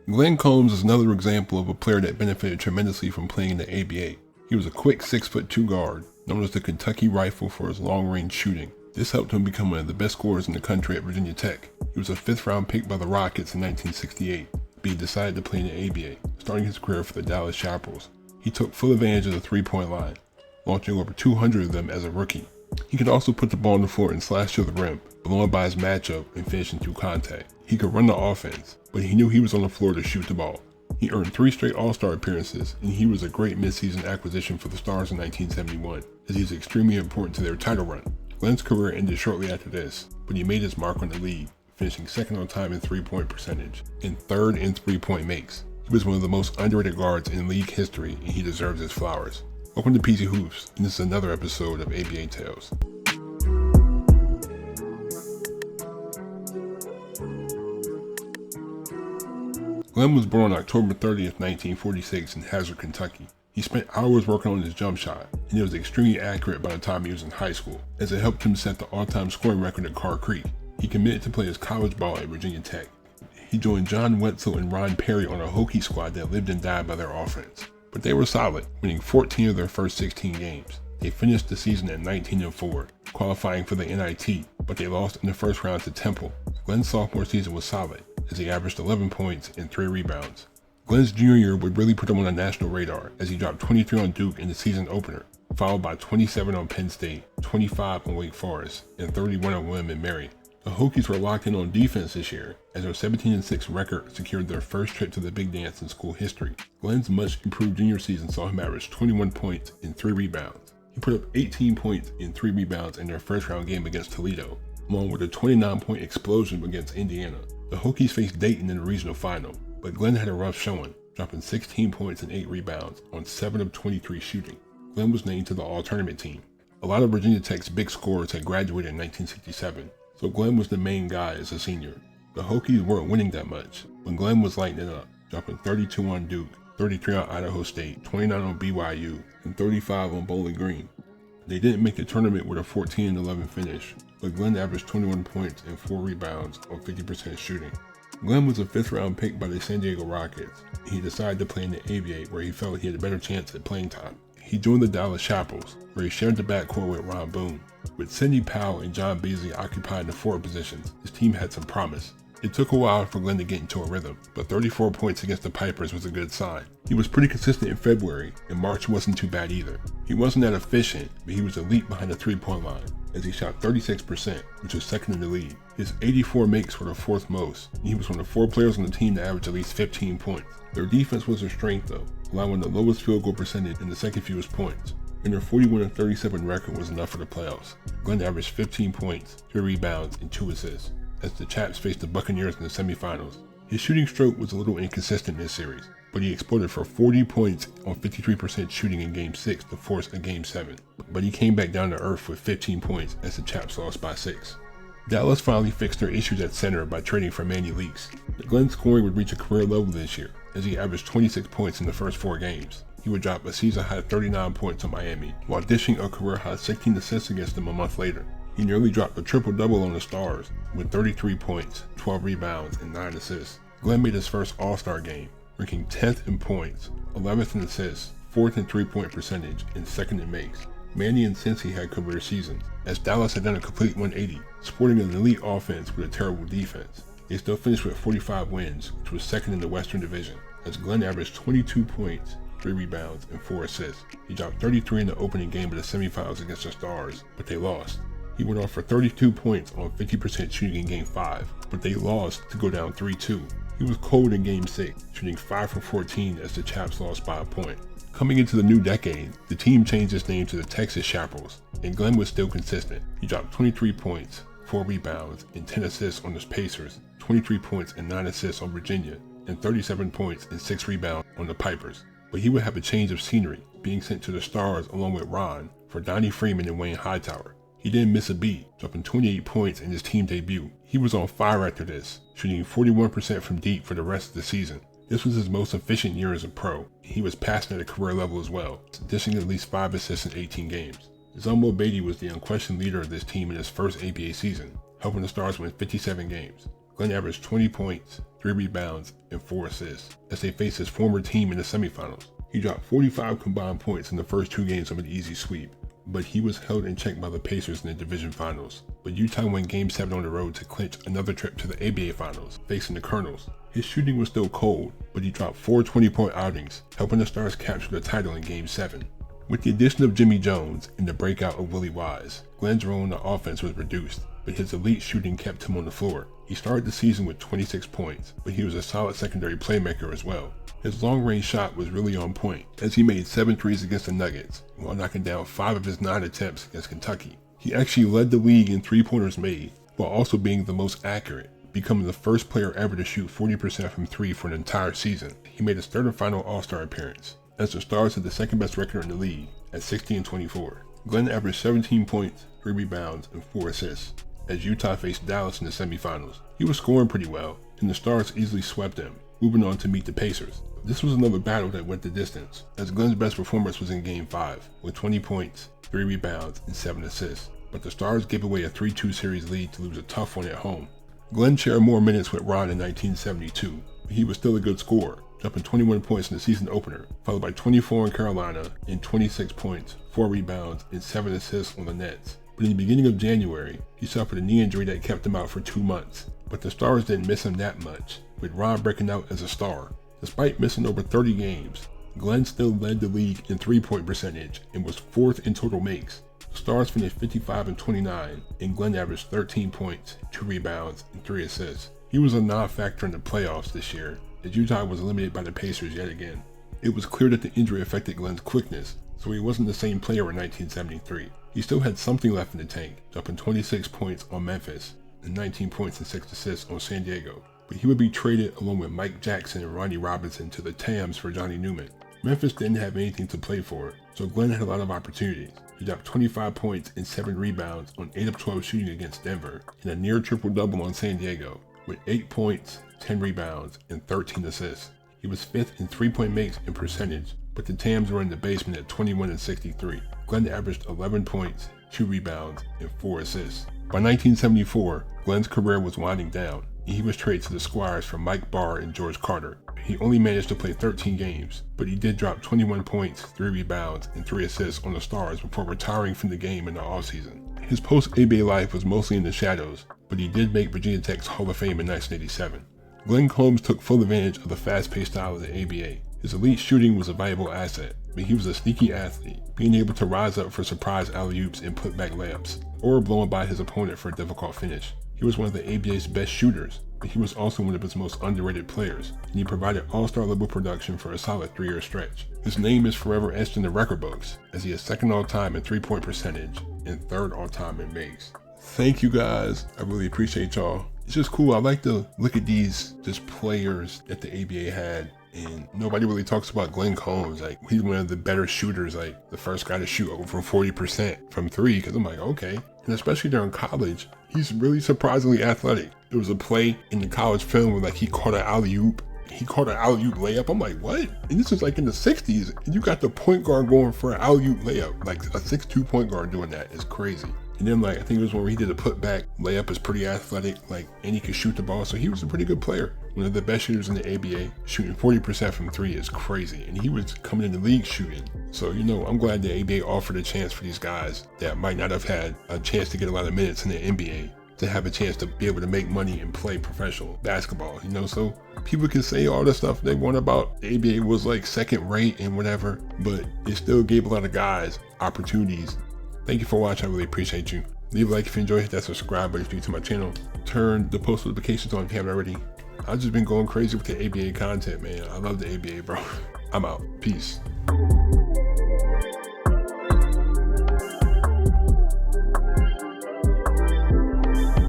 Glen Combs is another example of a player that benefited tremendously from playing in the ABA. He was a quick 6'2" guard, known as the Kentucky Rifle for his long-range shooting. This helped him become one of the best scorers in the country at Virginia Tech. He was a 5th-round pick by the Rockets in 1968, but he decided to play in the ABA, starting his career for the Dallas Chaparrals. He took full advantage of the three-point line, launching over 200 of them as a rookie. He could also put the ball on the floor and slash to the rim, blowing by his matchup and finishing through contact. He could run the offense, but he knew he was on the floor to shoot the ball. He earned 3 straight All-Star appearances, and he was a great midseason acquisition for the Stars in 1971, as he was extremely important to their title run. Glen's career ended shortly after this, but he made his mark on the league, finishing 2nd on time in three-point percentage, and 3rd in three-point makes. He was one of the most underrated guards in league history, and he deserves his flowers. Welcome to PZ Hoops, and this is another episode of ABA Tales. Glen was born on October 30th, 1946 in Hazard, Kentucky. He spent hours working on his jump shot, and it was extremely accurate by the time he was in high school, as it helped him set the all-time scoring record at Carr Creek. He committed to play his college ball at Virginia Tech. He joined John Wetzel and Ron Perry on a Hokie squad that lived and died by their offense. But they were solid, winning 14 of their first 16 games. They finished the season at 19-4, qualifying for the NIT, but they lost in the first round to Temple. Glen's sophomore season was solid, as he averaged 11 points and 3 rebounds. Glen's junior year would really put him on the national radar, as he dropped 23 on Duke in the season opener, followed by 27 on Penn State, 25 on Wake Forest, and 31 on William & Mary. The Hokies were locked in on defense this year, as their 17-6 record secured their first trip to the big dance in school history. Glen's much improved junior season saw him average 21 points and 3 rebounds. He put up 18 points and 3 rebounds in their first round game against Toledo, along with a 29-point explosion against Indiana. The Hokies faced Dayton in the regional final, but Glen had a rough showing, dropping 16 points and 8 rebounds on 7 of 23 shooting. Glen was named to the All-Tournament team. A lot of Virginia Tech's big scorers had graduated in 1967, so Glen was the main guy as a senior. The Hokies weren't winning that much, but Glen was lighting it up, dropping 32 on Duke, 33 on Idaho State, 29 on BYU, and 35 on Bowling Green. They didn't make the tournament with a 14-11 finish, but Glen averaged 21 points and 4 rebounds on 50% shooting. Glen was a 5th-round pick by the San Diego Rockets, and he decided to play in the ABA where he felt he had a better chance at playing time. He joined the Dallas Chaparrals, where he shared the backcourt with Ron Boone. With Sidney Powell and John Beasley occupying the forward positions, his team had some promise. It took a while for Glen to get into a rhythm, but 34 points against the Pipers was a good sign. He was pretty consistent in February, and March wasn't too bad either. He wasn't that efficient, but he was elite behind the three-point line, as he shot 36%, which was 2nd in the league. His 84 makes were the 4th most, and he was one of 4 players on the team to average at least 15 points. Their defense was their strength though, allowing the lowest field goal percentage and the 2nd fewest points, and their 41-37 record was enough for the playoffs. Glen averaged 15 points, 3 rebounds, and 2 assists, as the Chaps faced the Buccaneers in the semifinals. His shooting stroke was a little inconsistent this series, but he exploded for 40 points on 53% shooting in Game 6 to force a Game 7. But he came back down to earth with 15 points as the Chaps lost by 6. Dallas finally fixed their issues at center by trading for Manny Leaks. Glen's scoring would reach a career level this year, as he averaged 26 points in the first 4 games. He would drop a season-high 39 points on Miami, while dishing a career-high 16 assists against them a month later. He nearly dropped a triple-double on the Stars, with 33 points, 12 rebounds, and 9 assists. Glen made his first All-Star game, ranking 10th in points, 11th in assists, 4th in three-point percentage, and 2nd in makes. Manny and Cincy had career seasons, as Dallas had done a complete 180, sporting an elite offense with a terrible defense. They still finished with 45 wins, which was 2nd in the Western Division, as Glen averaged 22 points, 3 rebounds, and 4 assists. He dropped 33 in the opening game of the semifinals against the Stars, but they lost. He went off for 32 points on 50% shooting in Game 5, but they lost to go down 3-2. He was cold in Game 6, shooting 5 from 14 as the Chaps lost by a point. Coming into the new decade, the team changed its name to the Texas Chaparrals, and Glen was still consistent. He dropped 23 points, 4 rebounds, and 10 assists on the Pacers, 23 points and 9 assists on Virginia, and 37 points and 6 rebounds on the Pipers. But he would have a change of scenery, being sent to the Stars along with Ron for Donnie Freeman and Wayne Hightower. He didn't miss a beat, dropping 28 points in his team debut. He was on fire after this, shooting 41% from deep for the rest of the season. This was his most efficient year as a pro. He was passing at a career level as well, dishing at least 5 assists in 18 games. Zumbo Beatty was the unquestioned leader of this team in his first ABA season, helping the Stars win 57 games. Glen averaged 20 points, 3 rebounds, and 4 assists as they faced his former team in the semifinals. He dropped 45 combined points in the first 2 games of an easy sweep, but he was held in check by the Pacers in the division finals. But Utah won Game 7 on the road to clinch another trip to the ABA finals, facing the Colonels. His shooting was still cold, but he dropped 4 20-point outings, helping the Stars capture the title in Game 7. With the addition of Jimmy Jones and the breakout of Willie Wise, Glen's role in the offense was reduced, but his elite shooting kept him on the floor. He started the season with 26 points, but he was a solid secondary playmaker as well. His long-range shot was really on point, as he made 7 threes against the Nuggets, while knocking down 5 of his 9 attempts against Kentucky. He actually led the league in three-pointers made, while also being the most accurate, becoming the first player ever to shoot 40% from 3 for an entire season. He made his third and final All-Star appearance, as the Stars had the second best record in the league at 60-24. Glen averaged 17 points, 3 rebounds, and 4 assists, as Utah faced Dallas in the semifinals. He was scoring pretty well, and the Stars easily swept him, moving on to meet the Pacers. This was another battle that went the distance, as Glen's best performance was in Game 5, with 20 points, 3 rebounds, and 7 assists, but the Stars gave away a 3-2 series lead to lose a tough one at home. Glen shared more minutes with Ron in 1972, but he was still a good scorer, dropping 21 points in the season opener, followed by 24 in Carolina and 26 points, 4 rebounds, and 7 assists on the Nets. But in the beginning of January, he suffered a knee injury that kept him out for 2 months, but the Stars didn't miss him that much, with Ron breaking out as a star. Despite missing over 30 games, Glen still led the league in 3-point percentage and was 4th in total makes. The Stars finished 55-29, and Glen averaged 13 points, 2 rebounds, and 3 assists. He was a non-factor in the playoffs this year, as Utah was eliminated by the Pacers yet again. It was clear that the injury affected Glen's quickness, so he wasn't the same player in 1973. He still had something left in the tank, dropping 26 points on Memphis and 19 points and 6 assists on San Diego. But he would be traded along with Mike Jackson and Ronnie Robinson to the Tams for Johnny Newman. Memphis didn't have anything to play for, so Glen had a lot of opportunities. He dropped 25 points and 7 rebounds on 8 of 12 shooting against Denver, and a near triple-double on San Diego, with 8 points, 10 rebounds, and 13 assists. He was 5th in 3-point makes and percentage, but the Tams were in the basement at 21-63. Glen averaged 11 points, 2 rebounds, and 4 assists. By 1974, Glen's career was winding down, and he was traded to the Squires for Mike Barr and George Carter. He only managed to play 13 games, but he did drop 21 points, 3 rebounds, and 3 assists on the Stars before retiring from the game in the offseason. His post-ABA life was mostly in the shadows, but he did make Virginia Tech's Hall of Fame in 1987. Glen Combs took full advantage of the fast-paced style of the ABA. His elite shooting was a valuable asset, but he was a sneaky athlete, being able to rise up for surprise alley-oops and put-back layups, or blowing by his opponent for a difficult finish. He was one of the ABA's best shooters, but he was also one of its most underrated players, and he provided all-star level production for a solid 3-year stretch. His name is forever etched in the record books, as he is 2nd all-time in 3-point percentage and 3rd all-time in makes. Thank you guys, I really appreciate y'all. It's just cool. I like to look at these just players that the ABA had, and nobody really talks about Glen Combs. Like, he's one of the better shooters, like the first guy to shoot over 40% from 3, because I'm like, okay. And especially during college, he's really surprisingly athletic. There was a play in the college film where like he caught an alley-oop. He caught an alley-oop layup. I'm like, what? And this is like in the 60s, and you got the point guard going for an alley-oop layup. Like a 6'2" point guard doing that is crazy. And then like, I think it was when he did a putback layup, is pretty athletic, like, and he could shoot the ball. So he was a pretty good player. One of the best shooters in the ABA. Shooting 40% from 3 is crazy. And he was coming in the league shooting. So, you know, I'm glad the ABA offered a chance for these guys that might not have had a chance to get a lot of minutes in the NBA to have a chance to be able to make money and play professional basketball, you know. So people can say all the stuff they want about the ABA was like second rate and whatever, but it still gave a lot of guys opportunities. Thank you for watching. I really appreciate you. Leave a like if you enjoyed, hit that subscribe button if you're new to my channel. Turn the post notifications on if you haven't already. I've just been going crazy with the ABA content, man. I love the ABA, bro. I'm out. Peace.